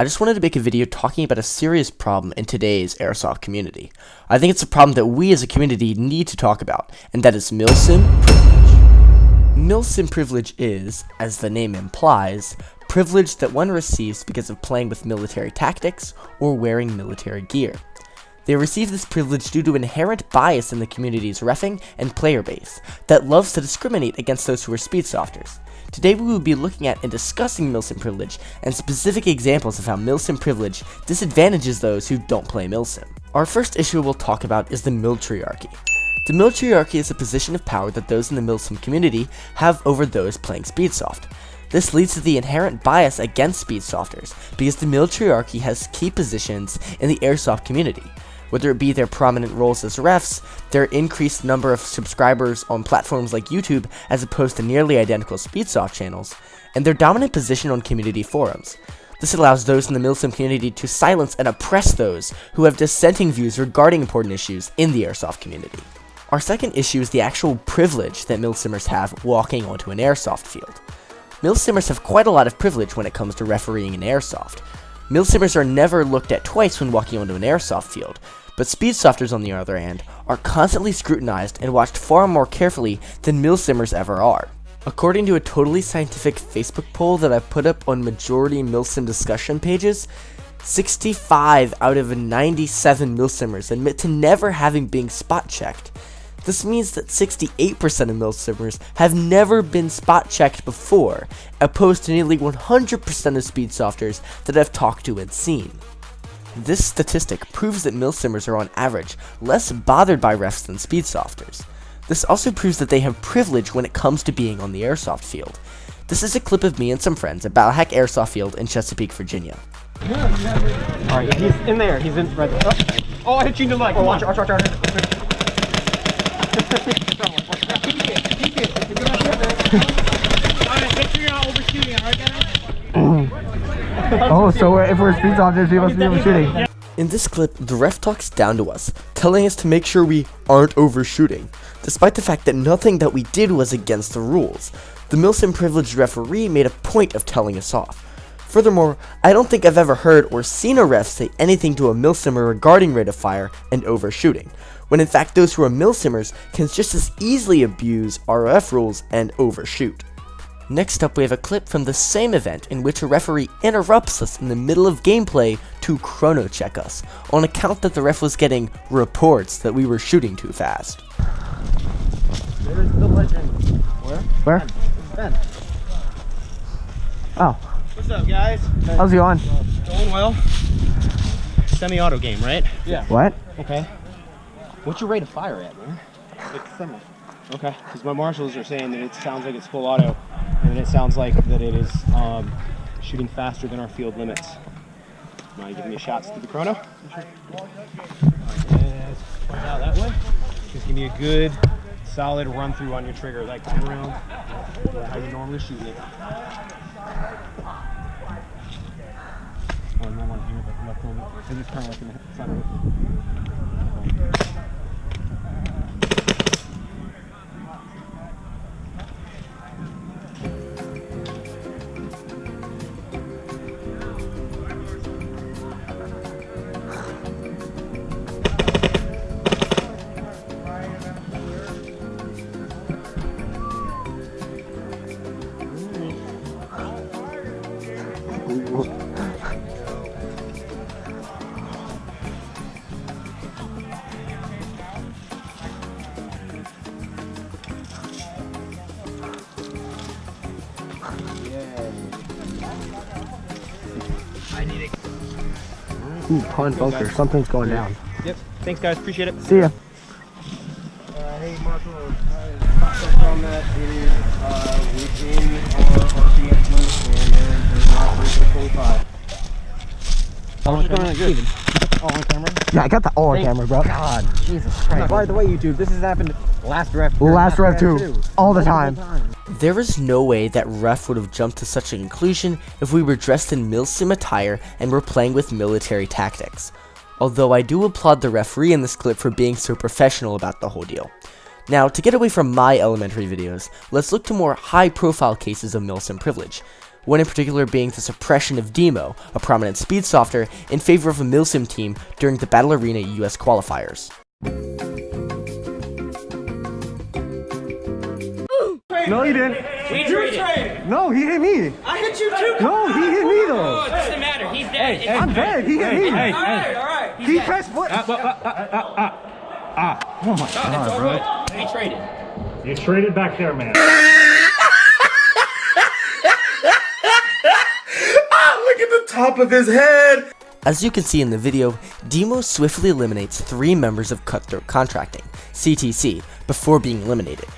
I just wanted to make a video talking about a serious problem in today's Airsoft community. I think it's a problem that we as a community need to talk about, and that is Milsim privilege. Milsim privilege is, as the name implies, privilege that one receives because of playing with military tactics or wearing military gear. They receive this privilege due to inherent bias in the community's reffing and player base that loves to discriminate against those who are speedsofters. Today we will be looking at and discussing Milsim privilege and specific examples of how Milsim privilege disadvantages those who don't play Milsim. Our first issue we'll talk about is the miltriarchy. The miltriarchy is a position of power that those in the Milsim community have over those playing Speedsoft. This leads to the inherent bias against Speedsofters because the miltriarchy has key positions in the Airsoft community, whether it be their prominent roles as refs, their increased number of subscribers on platforms like YouTube as opposed to nearly identical Speedsoft channels, and their dominant position on community forums. This allows those in the Milsim community to silence and oppress those who have dissenting views regarding important issues in the Airsoft community. Our second issue is the actual privilege that Milsimmers have walking onto an Airsoft field. Milsimmers have quite a lot of privilege when it comes to refereeing in Airsoft. Milsimmers are never looked at twice when walking onto an Airsoft field, but Speedsofters, on the other hand, are constantly scrutinized and watched far more carefully than Milsimmers ever are. According to a totally scientific Facebook poll that I put up on majority Milsim discussion pages, 65 out of 97 Milsimmers admit to never having been spot checked. This means that 68% of Milsimmers have never been spot checked before, opposed to nearly 100% of Speedsofters that I've talked to and seen. This statistic proves that Milsimmers are on average less bothered by refs than Speedsofters. This also proves that they have privilege when it comes to being on the Airsoft field. This is a clip of me and some friends at Battlehack Airsoft Field in Chesapeake, Virginia. Alright, he's in there. He's in right there. Oh, I hit you in the leg. Oh, watch. Oh, so if we're Speedsofters, we must be overshooting. In this clip, the ref talks down to us, telling us to make sure we aren't overshooting, despite the fact that nothing that we did was against the rules. The Milsim privileged referee made a point of telling us off. Furthermore, I don't think I've ever heard or seen a ref say anything to a Milsimmer regarding rate of fire and overshooting, when in fact those who are Milsimmers can just as easily abuse RF rules and overshoot. Next up, we have a clip from the same event in which a referee interrupts us in the middle of gameplay to chrono check us, on account that the ref was getting reports that we were shooting too fast. There's the legend. Where? Ben. Oh. What's up, guys? How's it going? Going well. Semi-auto game, right? Yeah. What? Okay. What's your rate of fire at, man? It's semi. Okay. Because my marshals are saying that it sounds like it's full auto, and it sounds like that it is shooting faster than our field limits. Now you give me a shot to the chrono. Sure. Yes. Now that way. Just give me a good, solid run through on your trigger, like 10 rounds. How you normally shoot it. Oh, no one here, but left on it. They just kind of like in the side of it. I need it. Ooh, pond bunker. Something's going down. Yep. Thanks, guys. Appreciate it. See ya. Hey, Marshall. From that, it is within our RCS limit, and there's not 325. All on camera? All on camera? Yeah, I got the all on camera, bro. God, Jesus Christ. By the way, YouTube, this has happened last ref. Last ref too. All the time. There is no way that ref would have jumped to such a conclusion if we were dressed in Milsim attire and were playing with military tactics. Although I do applaud the referee in this clip for being so professional about the whole deal. Now, to get away from my elementary videos, let's look to more high-profile cases of Milsim privilege. one in particular being the suppression of Demo, a prominent speed softer, in favor of a Milsim team during the Battle Arena US qualifiers. No, he didn't. We traded. No, he hit me. I hit you too. No, he hit me though. Oh, it doesn't matter. He's dead. I'm dead. He hit me. All right. He pressed what? Oh my God, bro. We traded. You traded back there, man. Look at the top of his head! As you can see in the video, Demo swiftly eliminates 3 members of Cutthroat Contracting, CTC, before being eliminated.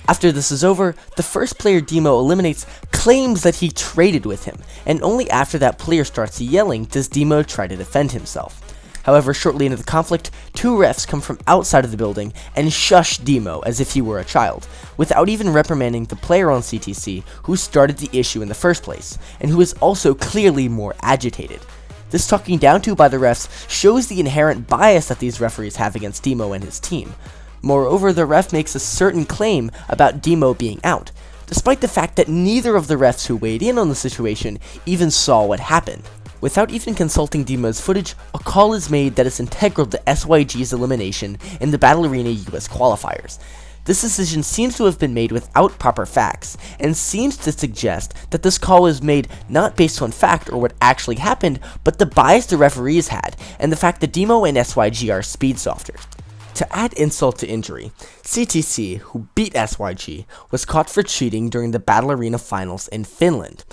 After this is over, the first player Demo eliminates claims that he traded with him, and only after that player starts yelling does Demo try to defend himself. However, shortly into the conflict, 2 refs come from outside of the building and shush Demo as if he were a child, without even reprimanding the player on CTC who started the issue in the first place, and who is also clearly more agitated. This talking down to by the refs shows the inherent bias that these referees have against Demo and his team. Moreover, the ref makes a certain claim about Demo being out, despite the fact that neither of the refs who weighed in on the situation even saw what happened. Without even consulting Demo's footage, a call is made that is integral to SYG's elimination in the Battle Arena US qualifiers. This decision seems to have been made without proper facts, and seems to suggest that this call was made not based on fact or what actually happened, but the bias the referees had, and the fact that Demo and SYG are speed softers. To add insult to injury, CTC, who beat SYG, was caught for cheating during the Battle Arena finals in Finland.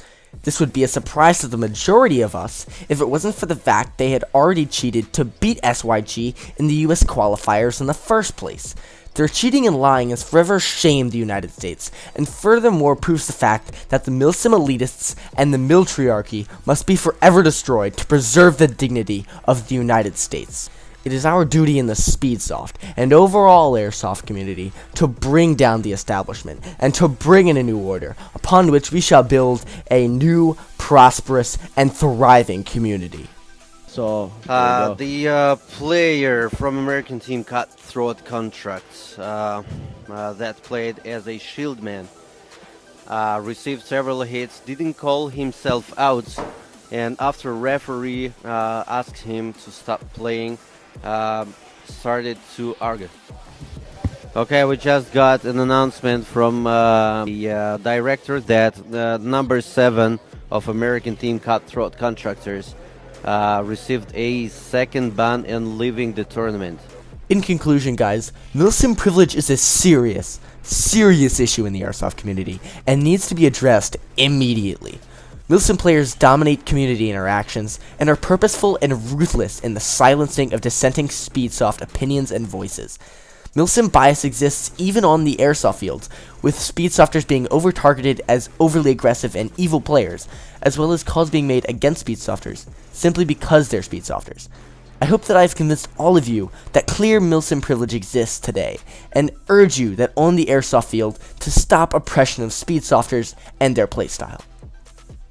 This would be a surprise to the majority of us if it wasn't for the fact they had already cheated to beat SYG in the US qualifiers in the first place. Their cheating and lying has forever shamed the United States, and furthermore proves the fact that the Milsim elitists and the Miltriarchy must be forever destroyed to preserve the dignity of the United States. It is our duty in the Speedsoft and overall Airsoft community to bring down the establishment and to bring in a new order, upon which we shall build a new, prosperous, and thriving community. So, the player from American team Cutthroat Contracts that played as a shield man received several hits, didn't call himself out, and after a referee asked him to stop playing, started to argue. Okay, we just got an announcement from the director that number 7 of American team Cutthroat Contractors received a second ban and leaving the tournament. In conclusion, guys, Milsim privilege is a serious issue in the Airsoft community and needs to be addressed immediately. Milsim players dominate community interactions and are purposeful and ruthless in the silencing of dissenting Speedsoft opinions and voices. Milsim bias exists even on the Airsoft fields, with Speedsofters being over-targeted as overly aggressive and evil players, as well as calls being made against Speedsofters, simply because they're Speedsofters. I hope that I've convinced all of you that clear Milsim privilege exists today, and urge you that on the Airsoft field to stop oppression of Speedsofters and their playstyle.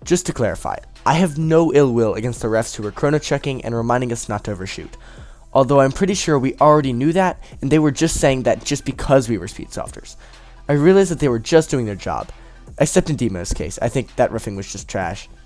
Just to clarify, I have no ill will against the refs who were chrono checking and reminding us not to overshoot. Although I'm pretty sure we already knew that, and they were just saying that just because we were Speedsofters. I realized that they were just doing their job. Except in Demo's case, I think that riffing was just trash.